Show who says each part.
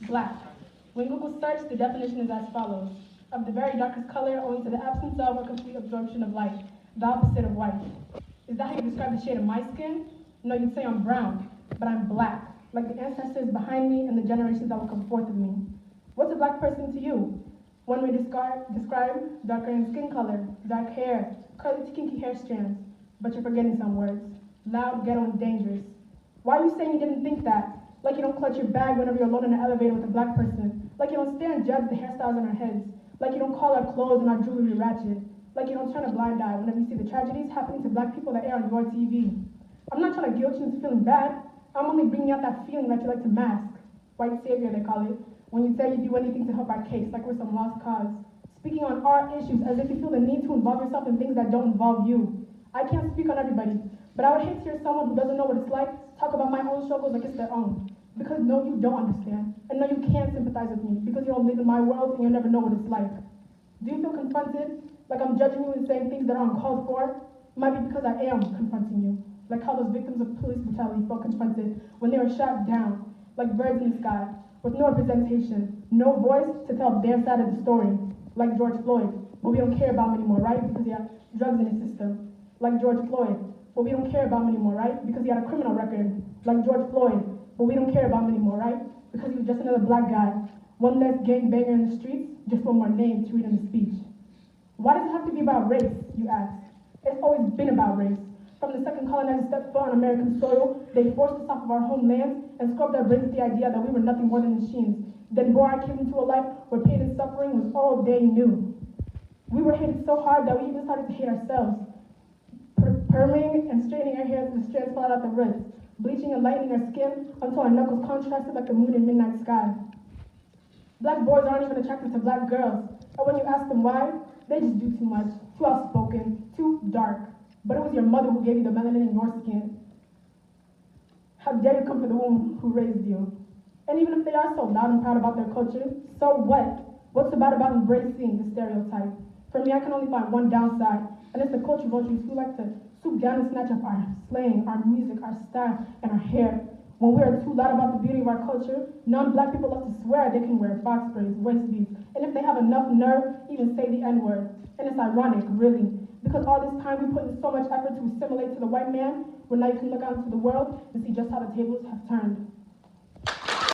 Speaker 1: Black. When Google search, the definition is as follows. Of the very darkest color owing to the absence of or complete absorption of light, the opposite of white. Is that how you describe the shade of my skin? No, you'd say I'm brown, but I'm black, like the ancestors behind me and the generations that will come forth of me. What's a black person to you? One may describe darker in skin color, dark hair, curly kinky hair strands, but you're forgetting some words. Loud, ghetto, and dangerous. Why are you saying you didn't think that? Like you don't clutch your bag whenever you're alone in an elevator with a black person. Like you don't stare and judge the hairstyles on our heads. Like you don't call our clothes and our jewelry ratchet. Like you don't turn a blind eye whenever you see the tragedies happening to black people that air on your TV. I'm not trying to guilt you into feeling bad. I'm only bringing out that feeling that you like to mask. White savior, they call it. When you say you do anything to help our case, like we're some lost cause. Speaking on our issues as if you feel the need to involve yourself in things that don't involve you. I can't speak on everybody, but I would hate to hear someone who doesn't know what it's like talk about my own struggles like it's their own. Because no, you don't understand. And no, you can't sympathize with me because you don't live in my world and you'll never know what it's like. Do you feel confronted? Like I'm judging you and saying things that are uncalled for? It might be because I am confronting you. Like how those victims of police brutality felt confronted when they were shot down, like birds in the sky, with no representation, no voice to tell their side of the story, like George Floyd. But we don't care about him anymore, right? Because he had drugs in his system, like George Floyd. But we don't care about him anymore, right? Because he had a criminal record, like George Floyd. But we don't care about him anymore, right? Because he was just another black guy. One less gangbanger in the streets, just one more name to read in the speech. Why does it have to be about race, you ask? It's always been about race. From the second colonizers stepped foot on American soil, they forced us off of our homelands and scrubbed our brains with the idea that we were nothing more than machines. Then bore our kids into a life where pain and suffering was all they knew. We were hated so hard that we even started to hate ourselves. Perming and straightening our hair until the strands fell out the roots, bleaching and lightening our skin until our knuckles contrasted like the moon in midnight sky. Black boys aren't even attracted to black girls, and when you ask them why, they just do too much, too outspoken, too dark. But it was your mother who gave you the melanin in your skin. How dare you come for the woman who raised you? And even if they are so loud and proud about their culture, so what? What's the bad about embracing the stereotype? For me, I can only find one downside, and it's the culture vultures who like to swoop down and snatch up our slang, our music, our style, and our hair. When we are too loud about the beauty of our culture, non-black people love to swear they can wear box braids, waist beads, and if they have enough nerve, even say the N-word. And it's ironic, really, because all this time we put in so much effort to assimilate to the white man, where now you can look out into the world and see just how the tables have turned.